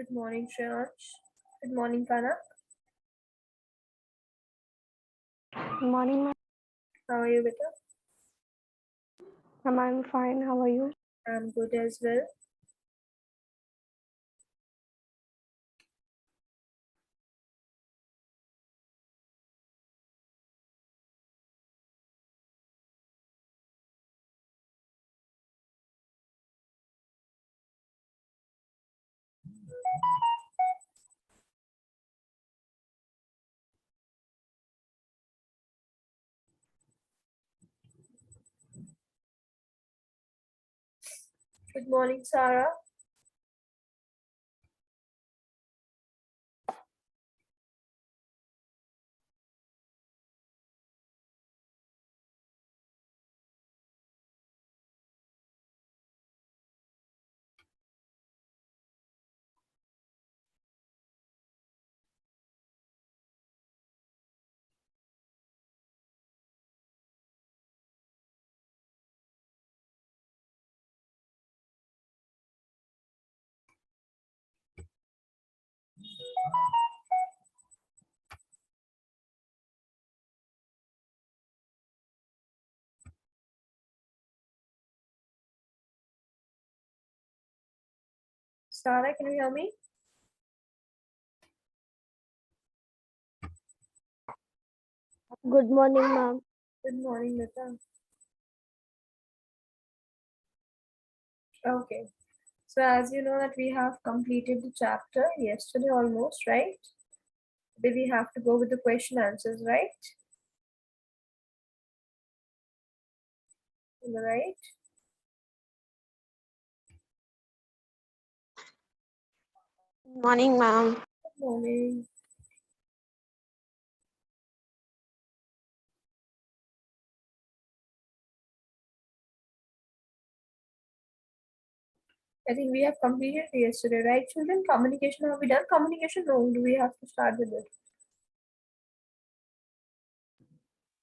Good morning, Shreyansh. Good morning, Kana. Good morning, ma'am. How are you, beta? I'm fine. How are you? I'm good as well. Good morning, Sarah. Sarah, can you hear me? Good morning, ma'am. Good morning, beta. Okay. So as you know that we have completed the chapter yesterday almost, right? Today we have to go with the question answers, right? Am I right? Good morning, ma'am. Good morning. I think we have completed yesterday, right, children? Communication, have we done communication? No, do we have to start with it?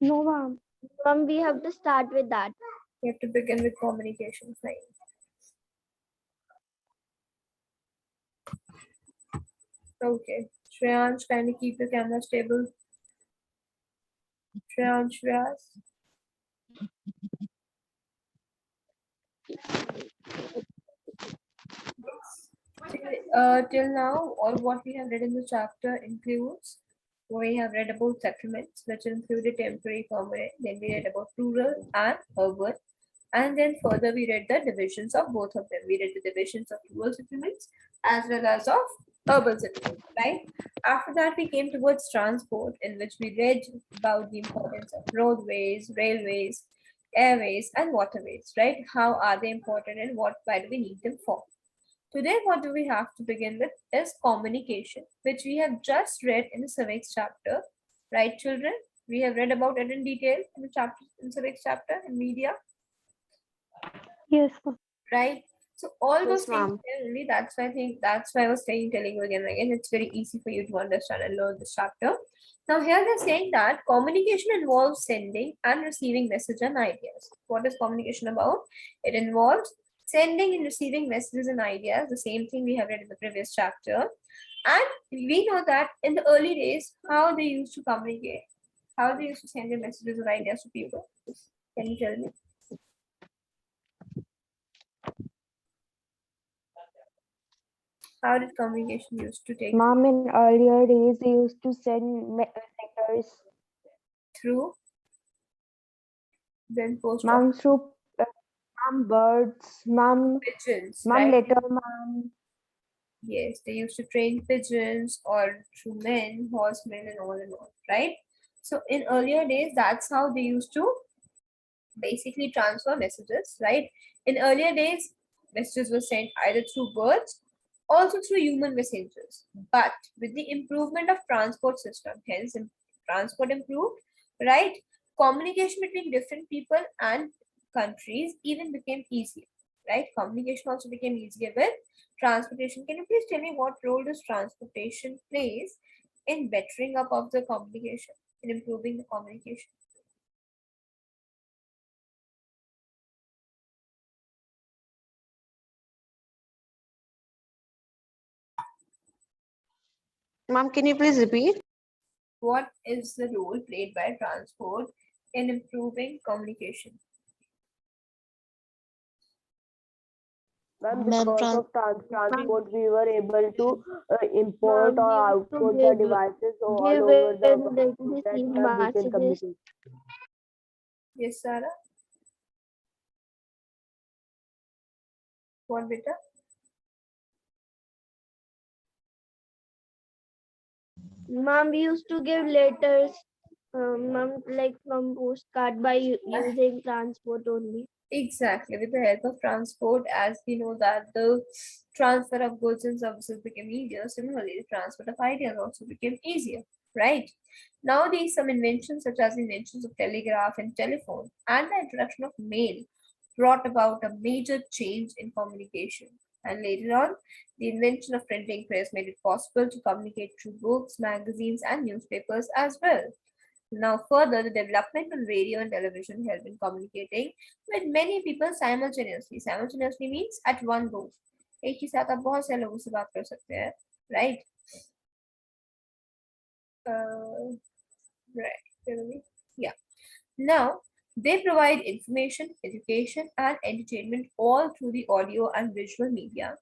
No, ma'am. Ma'am, we have to start with that. We have to begin with communication. Fine. Okay. Shreyansh, kindly keep your camera stable. Shreyansh, Vyas. Till now, all what we have read in the chapter includes we have read about settlements, which included temporary, permanent. Then we read about rural and urban, and then further we read the divisions of both of them. We read the divisions of rural settlements as well as of urban settlements. Right. After that, we came towards transport, in which we read about the importance of roadways, railways, airways, and waterways. Right. How are they important, and why do we need them for? Today, what do we have to begin with is communication, which we have just read in the civics chapter. Right, children? We have read about it in detail in the chapter in civics chapter in media, Yes, ma'am. right? So all those Yes, things ma'am. only. That's why I was telling you again and again. It's very easy for you to understand and learn this chapter. Now here they're saying that communication involves sending and receiving messages and ideas. What is communication about? It involves sending and receiving messages and ideas. The same thing we have read in the previous chapter. And we know that in the early days, how they used to communicate, how they used to send their messages or ideas to people. Can you tell me? How did communication used to take Ma'am, in earlier days, they used to send letters. through? Then post Ma'am, office through ma'am, birds. pigeons, Ma'am, right? letter, ma'am. Yes, they used to train pigeons or through men, horsemen, and all, right? So in earlier days, that's how they used to basically transfer messages, right? In earlier days, messages were sent either through birds, also through human messengers. But with the improvement of transport system, hence transport improved, right? Communication between different people and countries even became easier, right? Communication also became easier with transportation. Can you please tell me what role does transportation plays in bettering up of the communication, in improving the communication? Ma'am, can you please repeat? What is the role played by transport in improving communication? Ma'am, Ma'am, because of ma'am, transport, we were able to import ma'am, or we used to output the give devices all give over the and like world so that receive we can messages. communicate. Yes, Sarah? What, beta? Ma'am, we used to give letters, ma'am, like from postcard by using transport only. Exactly, with the help of transport, as we know that the transfer of goods and services became easier, similarly, the transfer of ideas also became easier, right? Nowadays, some inventions, such as the inventions of telegraph and telephone, and the introduction of mail, brought about a major change in communication. And later on, the invention of printing press made it possible to communicate through books, magazines, and newspapers as well. Now, further, the development of radio and television help in communicating with many people simultaneously. Simultaneously means at one go. एक ही साथ आप बहुत से लोगों से बात कर सकते हैं, right? Right. Yeah. Now, they provide information, education, and entertainment all through the audio and visual media.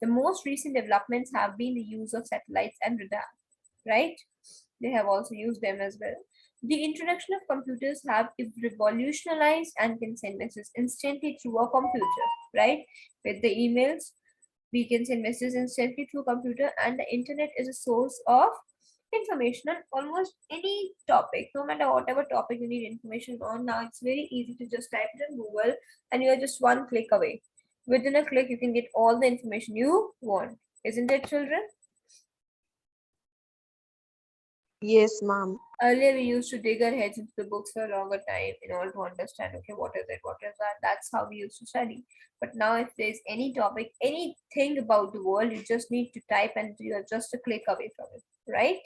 The most recent developments have been the use of satellites and radar, right? They have also used them as well. The introduction of computers have revolutionized and can send messages instantly through a computer, right? With the emails, we can send messages instantly through a computer, and the internet is a source of information on almost any topic. No matter whatever topic you need information on, now it's very easy to just type it in Google and you are just one click away. Within a click, you can get all the information you want. Isn't it, children? Yes, ma'am. Earlier, we used to dig our heads into the books for a longer time in order to understand, okay, what is it, what is that? That's how we used to study. But now, if there's any topic, anything about the world, you just need to type and you're just a click away from it, right?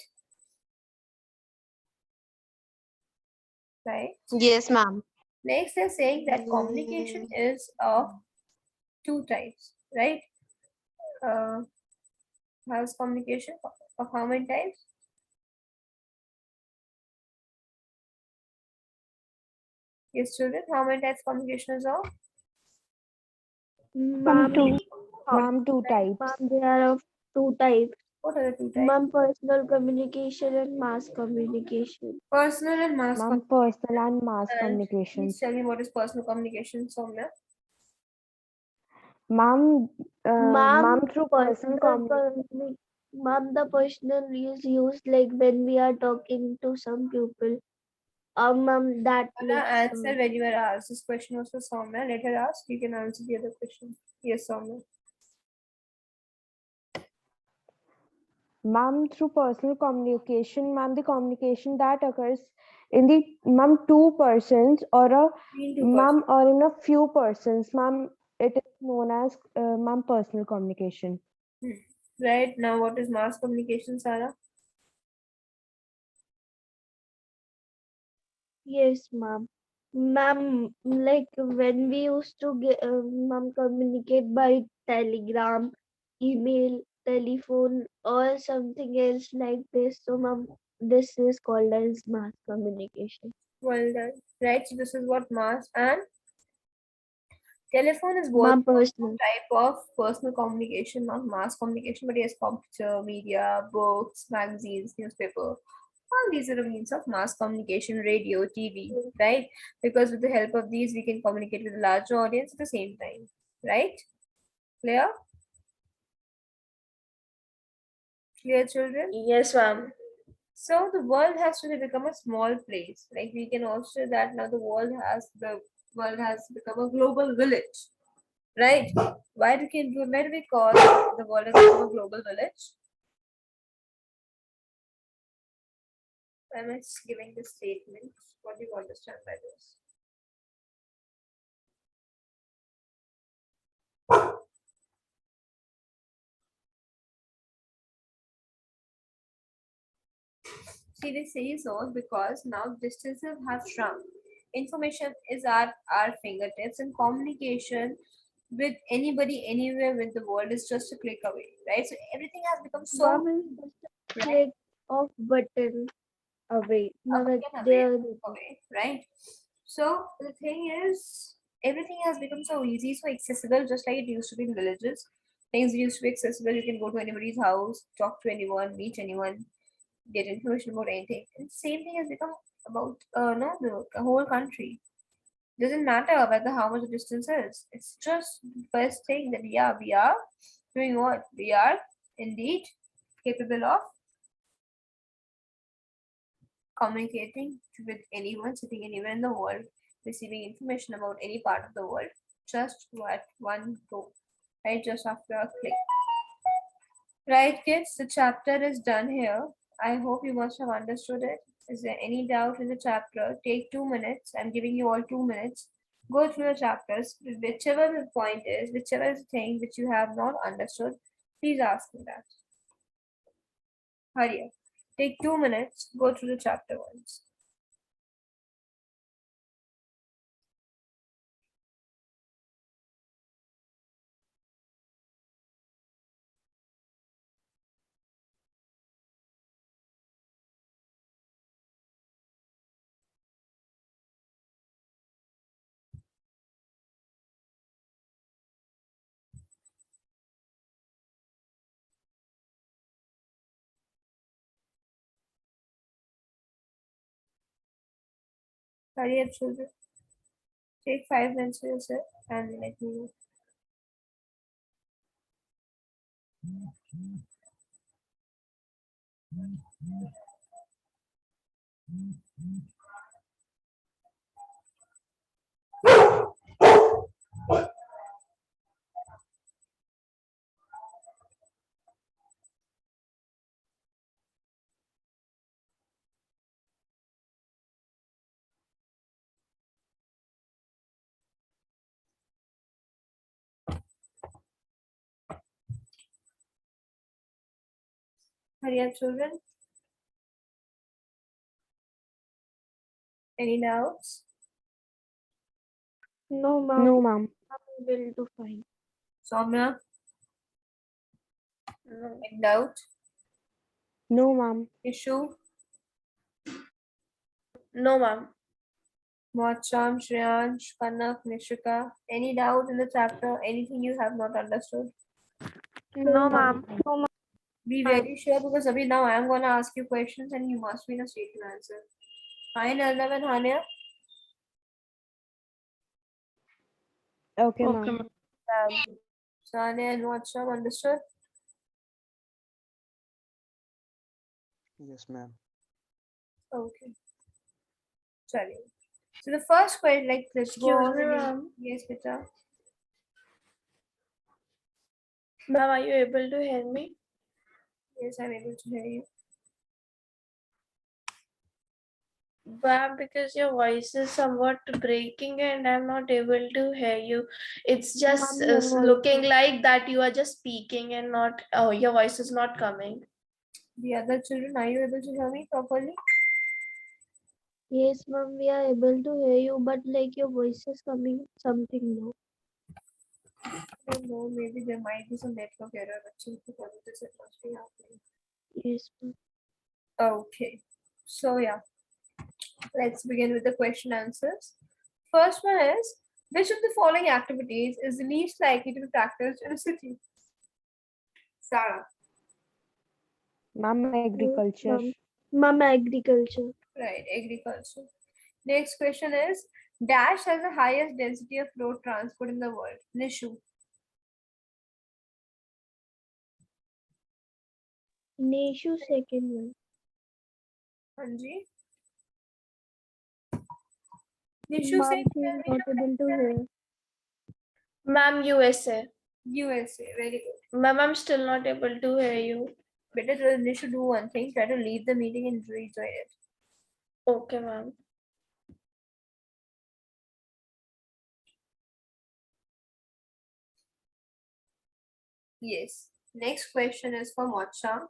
Right. Yes, ma'am. Next, they're saying that communication is of two types, right? Uh, how's communication of how many types? Yes, children, how many types communication is of? Ma'am, Ma'am, two types. ma'am, they are of two types. What are the two types? Ma'am, personal communication and mass communication. Personal and mass Ma'am, personal and mass And communications. please tell me what is personal communication, Soumya? Ma'am, Ma'am, through personal ma'am, the personal is used like when we are talking to some people. Ma'am, that Anna, like answer when you were asked. This question was for Soumya. Let her ask. You can answer the other question. Yes, Soumya. Ma'am, through personal communication, ma'am, the communication that occurs in the ma'am two persons or a Between two ma'am persons. or in a few persons, ma'am, it is known as ma'am personal communication. Right now, what is mass communication, Sarah? yes, ma'am. Ma'am, like when we used to get, ma'am, communicate by telegram, email, telephone, or something else like this. So, ma'am, this is called as mass communication. Well done. Right, so this is what mass and telephone is both Ma'am, personal. type of personal communication, not mass communication, but yes, computer, media, books, magazines, newspaper. All these are the means of mass communication, radio, TV, right? Because with the help of these, we can communicate with a larger audience at the same time, right? Clear? Clear, children? Yes, ma'am. So the world has really become a small place. Like we can also say that now the world has become a global village, right? Why do we call the world has become a global village? I'm just giving the statement. What do you understand by this? See, they say so because now distances have shrunk. Information is at our fingertips, and communication with anybody anywhere with the world is just a click away, right? So everything has become so Ma'am, Click of button away. A Ma'am, button they away, are away, right? So the thing is, everything has become so easy, so accessible, just like it used to be in villages. Things used to be accessible. You can go to anybody's house, talk to anyone, meet anyone, get information about anything. And same thing has become about no the whole country. Doesn't matter whether how much the distance is. It's just the first thing that yeah, we are doing what? We are indeed capable of communicating with anyone sitting anywhere in the world, receiving information about any part of the world, just at one go, right? Just after a click. Right, kids, the chapter is done here. I hope you must have understood it. Is there any doubt in the chapter? Take 2 minutes. I'm giving you all 2 minutes. Go through the chapters. Whichever the point is, whichever is the thing which you have not understood, please ask me that. Hurry up. Take 2 minutes. Go through the chapter once. Hurry up, children. Take 5 minutes for yourself and let me know. Hurry up, children. Any doubts? no, ma'am. No, ma'am. I'm able to find. Soumya, No. any doubt? No, ma'am. Issue? No, ma'am. Mocham, Shreyansh, Kanak, Nishika. Any doubt in the chapter? Anything you have not understood? No, ma'am. Be very sure because Abhi now I am gonna ask you questions and you must be in a state to answer. Fine, Arnav and Hania. Okay, Okay, ma'am. ma'am. Sania and Mocham, understood? Yes, ma'am. Okay. Sorry. So the first question, like let's go Excuse on. me, and you- ma'am. Yes, Peter. Ma'am, are you able to hear me? Yes, I'm able to hear you. Ma'am, because your voice is somewhat breaking and I'm not able to hear you. It's just Ma'am, your voice looking like that you are just speaking and not, oh, your voice is not coming. The other children, are you able to hear me properly? Yes, ma'am, we are able to hear you, but like your voice is coming something low. I don't know, maybe there might be some network error, but because of this, it must be happening. Yes, ma'am. Okay. So yeah, let's begin with the question answers. First one is, which of the following activities is the least likely to be practiced in a city? Sarah. ma'am, agriculture. Ma'am, agriculture. Right, agriculture. Next question is, Dash has the highest density of road transport in the world. Nishu. Neshu, second one. Anji. Nishu Ma'am, say she is not able to hear. Ma'am, USA. USA. Very good. Ma'am, I'm still not able to hear you. Better to Nishu do one thing, try to leave the meeting and rejoin it. Okay, ma'am. Yes. Next question is for Mocham.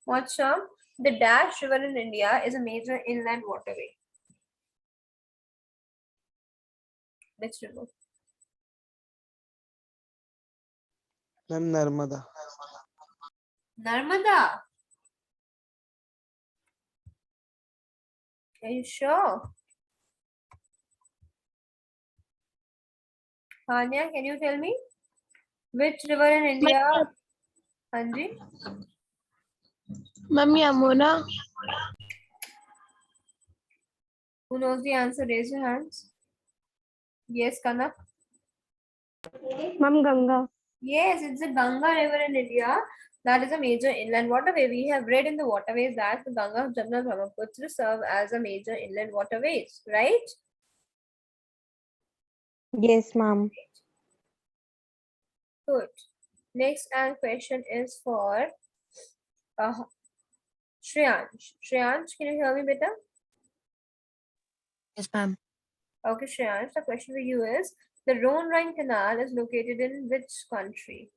Mocham, the Dash River in India is a major inland waterway. Which river? Ma'am, Narmada. Narmada. Are you sure? Hanya, can you tell me which river in India? Anji? Ma'am, Yamuna. Who knows the answer? Raise your hands. Yes, Kanak. Ma'am, Ganga. Yes, it's the Ganga River in India. That is a major inland waterway. We have read in the waterways that the Ganga, Jamna, Brahmaputra serve as a major inland waterways, right? Yes, ma'am. Good. Next question is for uh, Shreyansh. Shreyansh, can you hear me better? Yes, ma'am. Okay, Shreyansh, the question for you is, the Rhone-Rhine Canal is located in which country?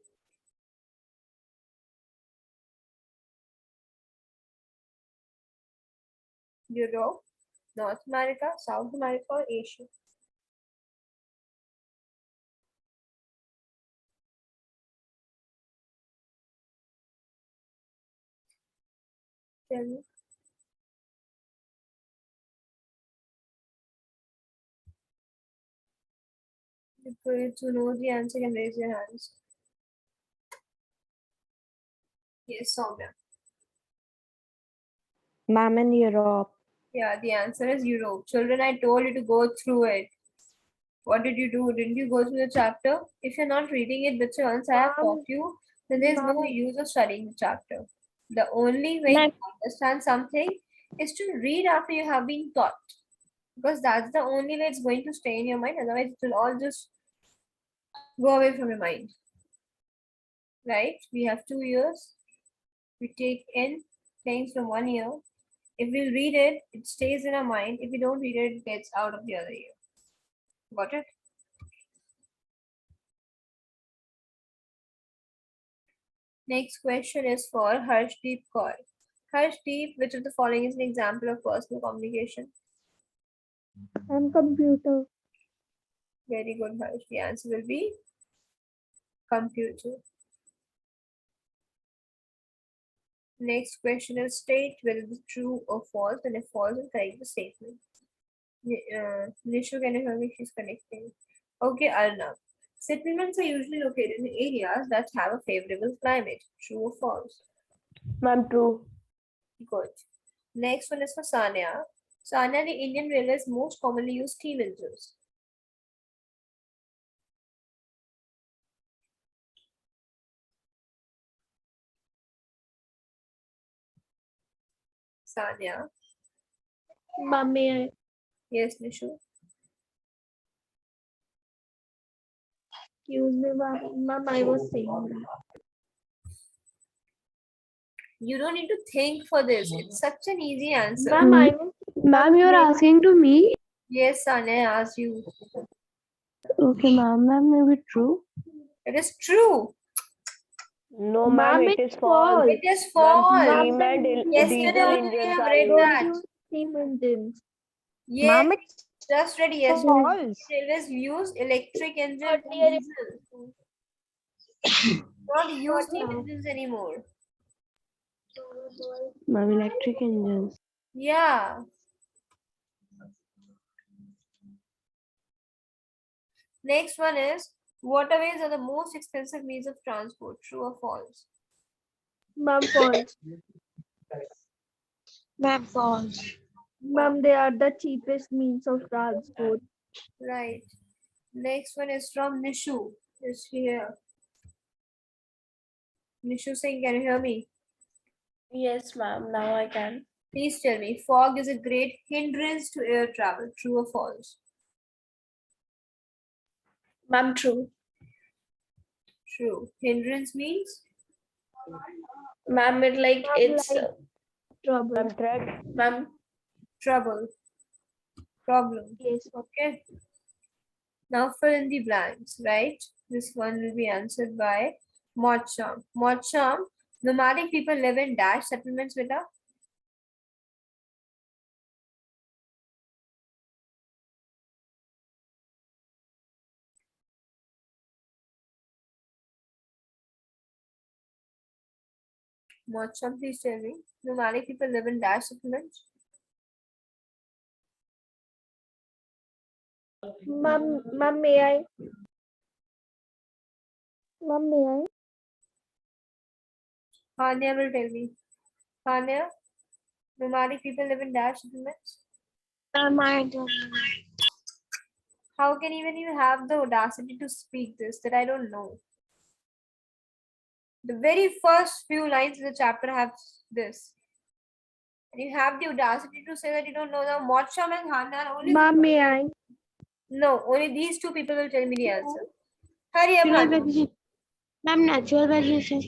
Europe, North America, South America, or Asia? Tell me. If you know the answer, can raise your hands. Yes, Soumya. Ma'am, in Europe. Yeah, the answer is Europe. Children, I told you to go through it. What did you do? Didn't you go through the chapter? If you're not reading it, but once I have taught you, then there's no use of studying the chapter. The only way to understand something is to read after you have been taught. Because that's the only way it's going to stay in your mind. Otherwise, it will all just go away from your mind. Right? We have 2 years. We take in things from 1 year. If we read it, it stays in our mind. If we don't read it, it gets out of the other year. Got it? Next question is for Harshdeep Kaur. Harshdeep, which of the following is an example of personal communication? And computer. Very good, Harsh. The answer will be computer. Next question is state whether it is true or false, and if false, then correct the statement. Nishu, can you hear me? She's connecting. Okay, Arnav. Settlements are usually located in areas that have a favorable climate. True or false? Ma'am, true. Good. Next one is for Sanya. Sanya, the Indian Railways most commonly use steam engines. Sanya. Ma'am, may I? Yes, Nishu. Excuse me, ma'am. Ma'am, I was saying that. You don't need to think for this. It's such an easy answer. Ma'am, I was. Ma'am, you're asking to me? Yes, Sanya, I asked you. Okay, ma'am. Ma'am, maybe true. It is true. No, Ma'am, ma'am, it it's is false. It is false. Steam and Yesterday diesel only we engines have are read used. that. use steam engines. Yes, Ma'am, it's just read yesterday. false. Railways use electric engines and Earlier, diesel. Don't use steam now. engines anymore. Ma'am, electric engines. Yeah. Next one is waterways are the most expensive means of transport. True or false? Ma'am, false. Ma'am, false. Ma'am, they are the cheapest means of transport. Right. Next one is from Nishu. Is here. Nishu Singh, can you hear me? Yes, ma'am. Now I can. Please tell me, fog is a great hindrance to air travel. True or false? Ma'am, true. True. Hindrance means? Ma'am, it like Ma'am, it's like trouble. Ma'am, threat. ma'am. Trouble. Problem. Yes. Okay. Now fill in the blanks, right? This one will be answered by Mocham. Mocham, nomadic people live in dash settlements, beta. Mocham, please tell me. Nomadic people live in dash settlements. Ma'am, may I? Ma'am, may I? Hania will tell me. Hania, nomadic people live in dash settlements. Ma'am, I don't know. How can even you have the audacity to speak this that I don't know? The very first few lines of the chapter have this. And you have the audacity to say that you don't know. Now, Mocham and Hania are only. Ma'am, may I? No, only these two people will tell me the answer. Hurry up, Hania. Ma'am, natural variation.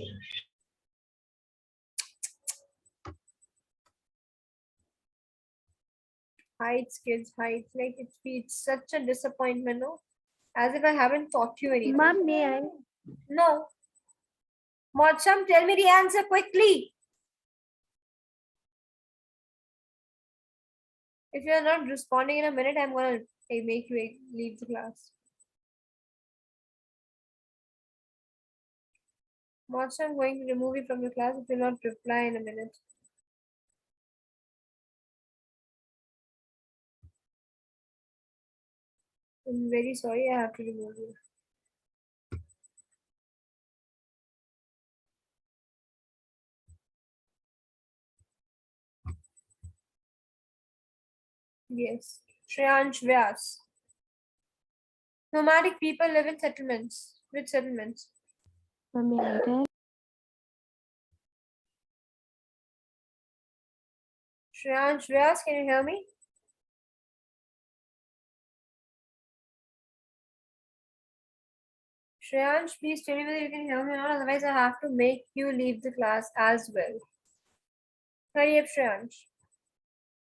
Heights, kids, heights. Like it's such a disappointment, no? As if I haven't taught you anything. Ma'am, may I? No. Mocham, tell me the answer quickly. If you're not responding in a minute, I'm gonna make you leave the class. Mocham, I'm going to remove you from the class if you not reply in a minute. I'm very sorry, I have to remove you. Yes. Shreyansh Vyas. Nomadic people live in settlements. Which settlements? Ma'am, may I tell? Shreyansh Vyas, can you hear me? Shreyansh, please tell me whether you can hear me or not, otherwise I have to make you leave the class as well. Hurry up, Shreyansh.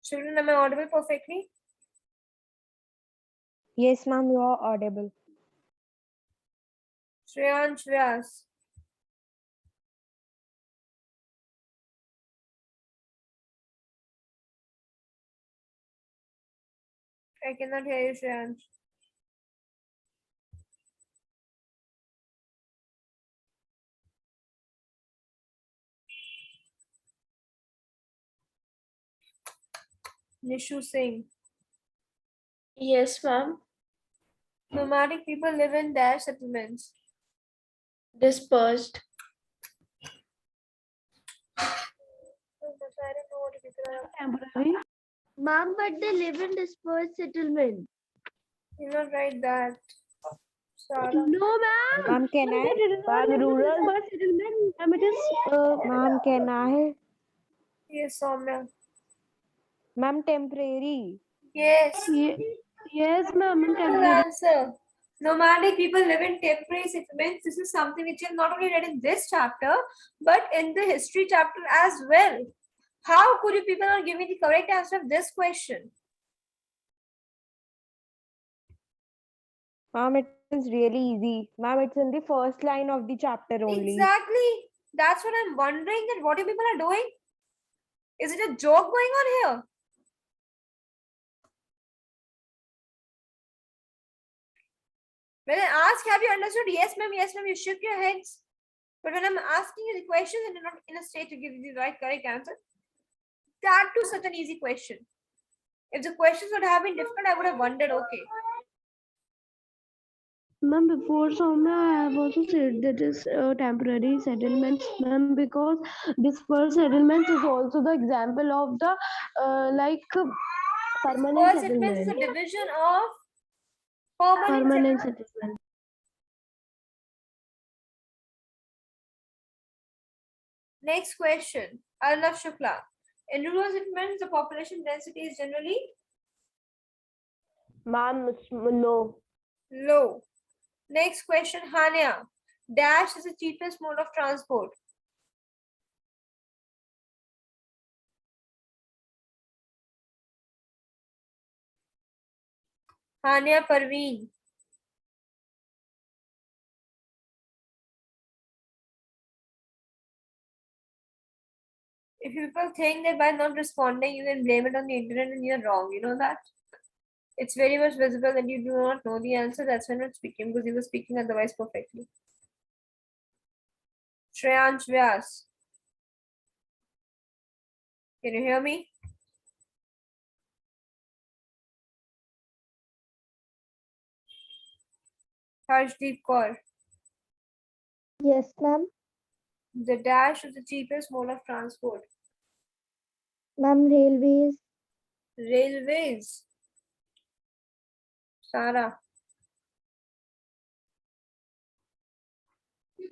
Children, am I audible perfectly? Yes, ma'am, you are audible. Shreyansh Vyas. I cannot hear you, Shreyansh. Nishu Singh. Yes, ma'am. Nomadic people live in dash settlements. Dispersed. Oh, but I don't know what to figure out. Temporary. Ma'am, but they live in dispersed settlement. You're not right that. Sarah. No, ma'am. Ma'am, can I? Ma'am, rural dispersed settlement. Ma'am, it is. Ma'am, can I? Yes, Soumya. Ma'am, temporary. Yes. Yes, ma'am. Good answer. Nomadic people live in temporary settlements. This is something which is not only read in this chapter, but in the history chapter as well. How could you people not give me the correct answer of this question? Ma'am, it is really easy. Ma'am, it's in the first line of the chapter only. Exactly. That's what I'm wondering, that what you people are doing. Is it a joke going on here? When I ask, have you understood? Yes, ma'am, you shook your heads. But when I'm asking you the questions and you're not in a state to give you the right correct answer, that too such an easy question. If the questions would have been different, I would have wondered, okay. Ma'am, before Soumya, I have also said that is temporary settlements, ma'am, because dispersed settlements is also the example of the permanent Dispersed settlements is a settlement. division of permanent Permanent settlements. settlement. Next question, Arnav Shukla. In rural settlements, the population density is generally Ma'am, low. low. Next question, Hania. Dash is the cheapest mode of transport. Hania Parveen. If people think that by not responding, you can blame it on the internet and you're wrong, you know that? It's very much visible that you do not know the answer. That's why I'm not speaking, because you were speaking otherwise perfectly. Shreyansh Vyas. Can you hear me? Harshdeep Kaur. Yes, ma'am. The dash is the cheapest mode of transport. Ma'am, railways. Railways. Sarah.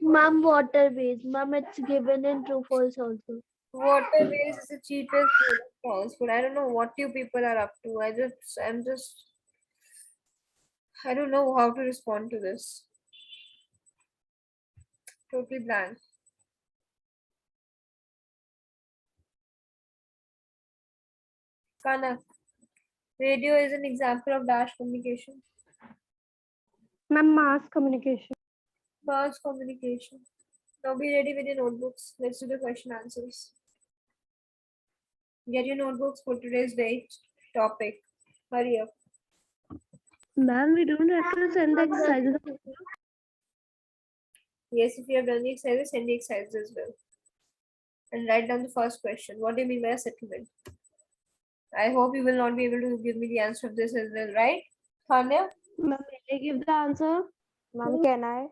Ma'am, waterways. Ma'am, it's given in true false also. Waterways is the cheapest mode of transport. I don't know what you people are up to. I don't know how to respond to this. Totally blank. Kanak. Radio is an example of dash communication. Ma'am, mass communication. Mass communication. Now be ready with your notebooks. Let's do the question answers. Get your notebooks for today's date, topic. Hurry up. Ma'am, we don't have to send the exercises. Yes, if you have done the exercises, send the exercises as well. And write down the first question. What do you mean by a settlement? I hope you will not be able to give me the answer of this as well, right? Tanya? Ma'am, may I give the answer? Ma'am, can I?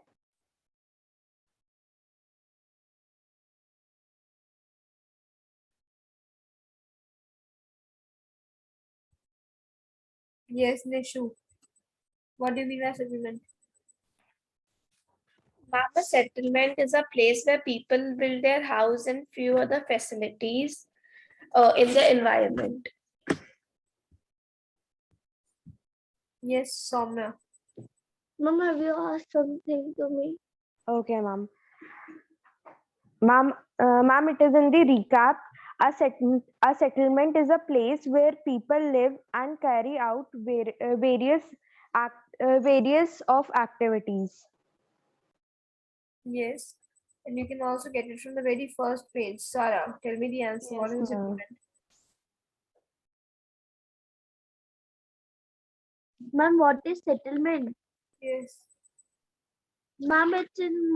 Yes, Nishu. What do you mean by settlement? Ma'am, a settlement is a place where people build their house and few other facilities in the environment. Yes, Soumya. Ma'am, have you asked something to me? Okay, ma'am. Ma'am, it is in the recap. A settlement is a place where people live and carry out various of activities. Yes. And you can also get it from the very first page. Sarah, tell me the answer. What is a Yes, ma'am. settlement? Ma'am, what is settlement? Yes. Ma'am, it's in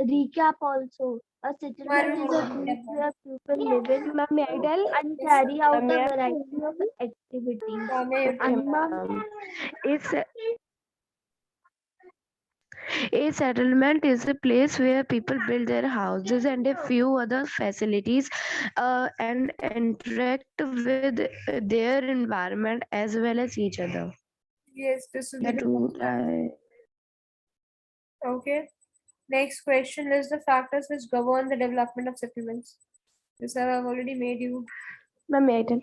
recap also. A settlement is a place where people live in Ma'am, may I tell? and carry out a May I- variety of activities. Soumya, you Okay, tell. And ma'am, ma'am. A settlement is a place where people build their houses and a few other facilities and interact with their environment as well as each other. Yes, this will be That the would I. okay. Next question is the factors which govern the development of settlements. This I have already made you Ma'am, may I tell?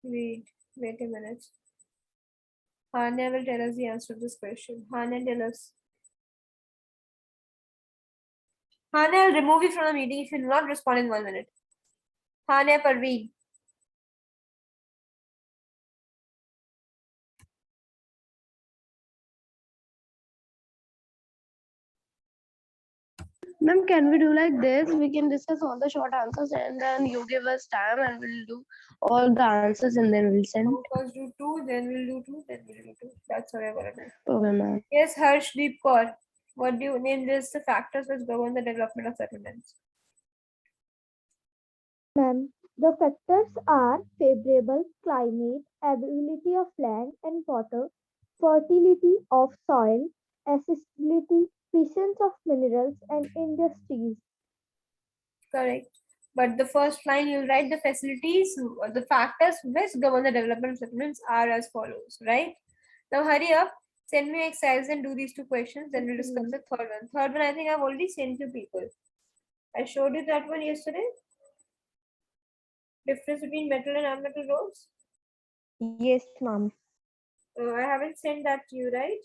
read. Wait a minute. Hania will tell us the answer to this question. Hania, tell us. Hania, I'll remove you from the meeting if you do not respond in 1 minute. Hania Parveen. Ma'am, can we do like this? We can discuss all the short answers and then you give us time and we'll do all the answers and then we'll send. First do two, then we'll do two, then we'll do two. That's what I'm gonna do. Okay, ma'am. Yes, Harshdeep Kaur. What do you name this? The factors which govern the development of settlements. ma'am, the factors are favorable climate, availability of land and water, fertility of soil, accessibility, presence of minerals and industries. Correct. But the first line you'll write the facilities, the factors which govern the development of settlements are as follows, right? Now hurry up, send me exercise and do these two questions, then we'll discuss the third one. Third one I think I've already sent to people. I showed you that one yesterday. Difference between metal and non-metal rods. Yes, ma'am. I haven't sent that to you, right?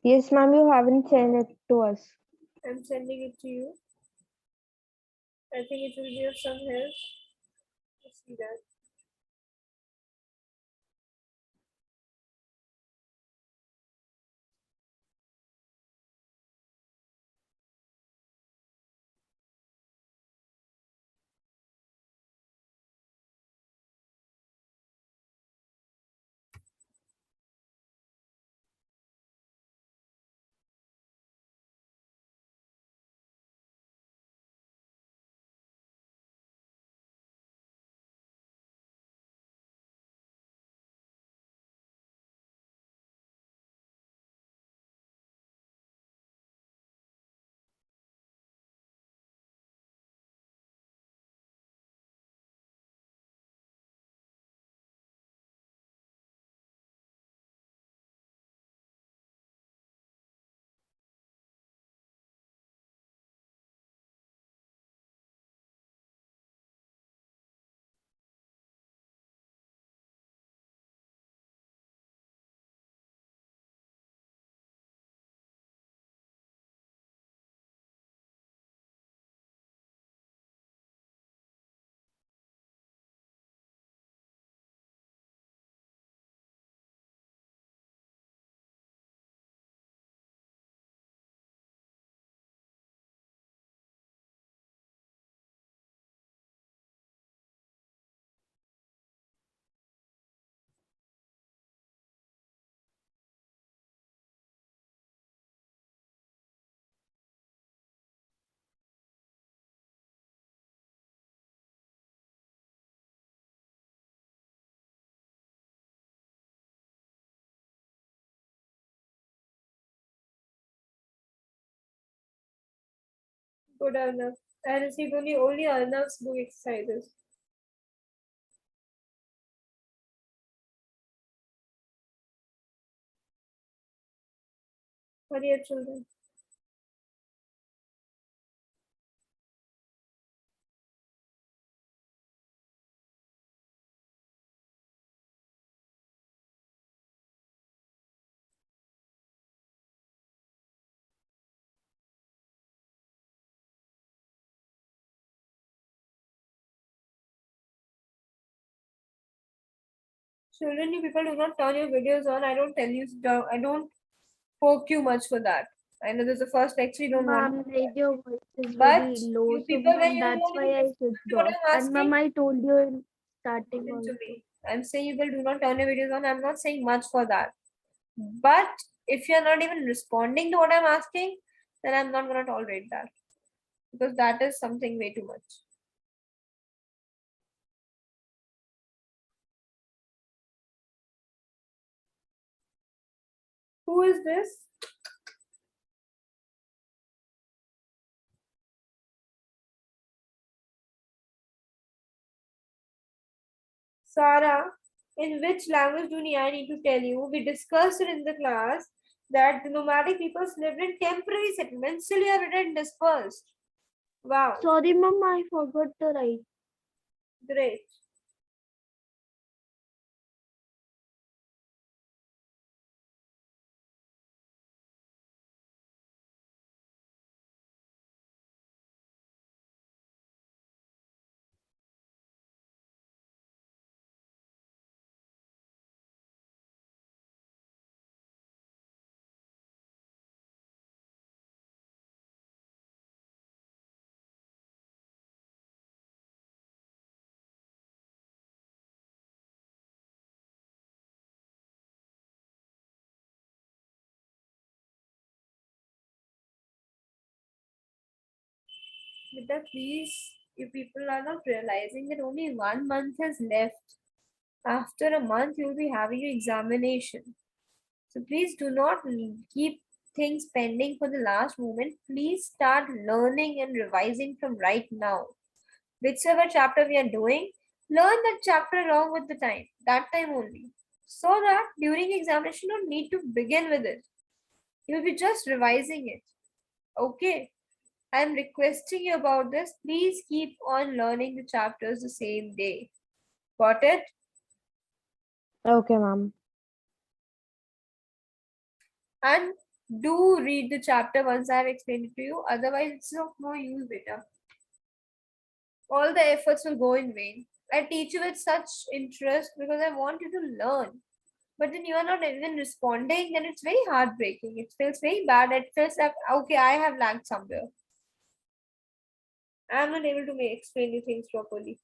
Yes, ma'am, you haven't sent it to us. I'm sending it to you. I think it will be of some help. Let's see that. Good Arnav. I received only Arnav's book exercises. Hurry up, children. Children, you people do not turn your videos on. I don't tell you, I don't poke you much for that. I know this is the first lecture, you don't want Ma'am, to. like your voice is But very low, you so people, when ma'am, you that's don't why even I listen switched to what off. I'm And ma'am, asking, I told you in starting listen to also. me. I'm saying you people do not turn your videos on. I'm not saying much for that. But if you're not even responding to what I'm asking, then I'm not gonna tolerate that. Because that is something way too much. Who is this? Sarah, in which language do I need to tell you? We discussed it in the class that the nomadic peoples lived in temporary settlements. Still, you have written dispersed. Wow, Sorry, ma'am, I forgot to write. great. But please, you people are not realizing that only 1 month is left. After a month, you'll be having your examination. So please do not keep things pending for the last moment. Please start learning and revising from right now. Whichever chapter we are doing, learn that chapter along with the time, that time only. So that during examination, you don't need to begin with it. You'll be just revising it. Okay. I'm requesting you about this. Please keep on learning the chapters the same day. Got it? Okay, ma'am. And do read the chapter once I have explained it to you. Otherwise, it's of no use, beta. All the efforts will go in vain. I teach you with such interest because I want you to learn. But then you are not even responding, then it's very heartbreaking. It feels very bad. It feels like, okay, I have lagged somewhere. I'm not able to explain you things properly.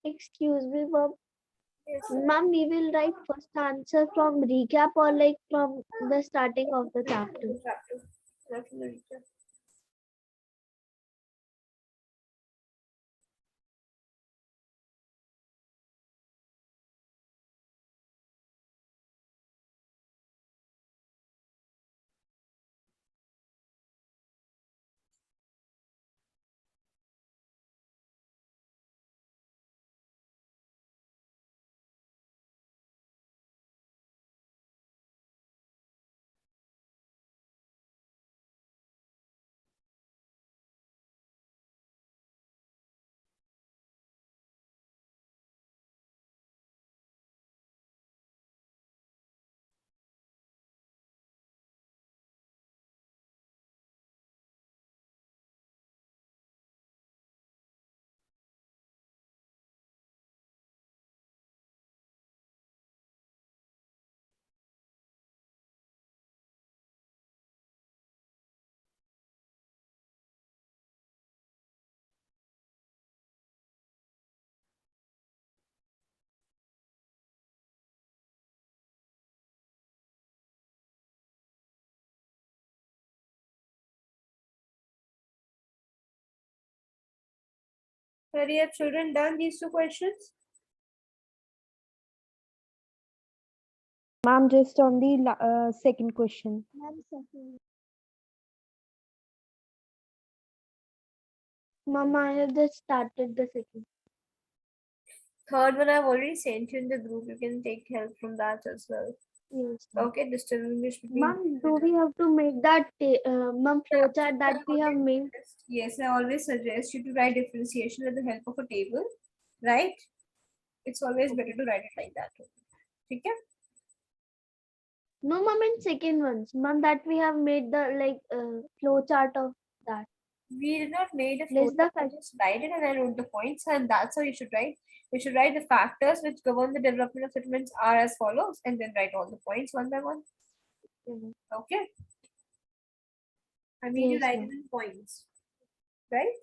Excuse me, ma'am. Yes. Ma'am, we will write first answer from recap or like from the starting of the chapter. Chapter. Not from the recap. Have your children done these two questions? Ma'am, just on the second question. Mom, I have just started the second. Third one I've already sent you in the group. You can take help from that as well. Yes. ma'am. Okay, distinguish between. Ma'am, do we have to make that ma'am flowchart that we have made? Yes, I always suggest you to write differentiation with the help of a table, right? It's always better to write it like that. Okay? No, ma'am, in second ones, ma'am, that we have made the flowchart of that. We did not made a List the I just write it and I wrote the points, and that's how you should write. You should write the factors which govern the development of settlements are as follows, and then write all the points one by one. Mhm. Okay. I mean, you Yes, write ma'am. it in points, right?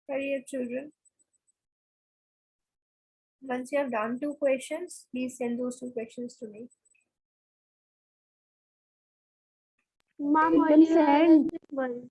Study your children. Once you have done two questions, please send those two questions to me. Ma'am, You can earlier I was send. just one.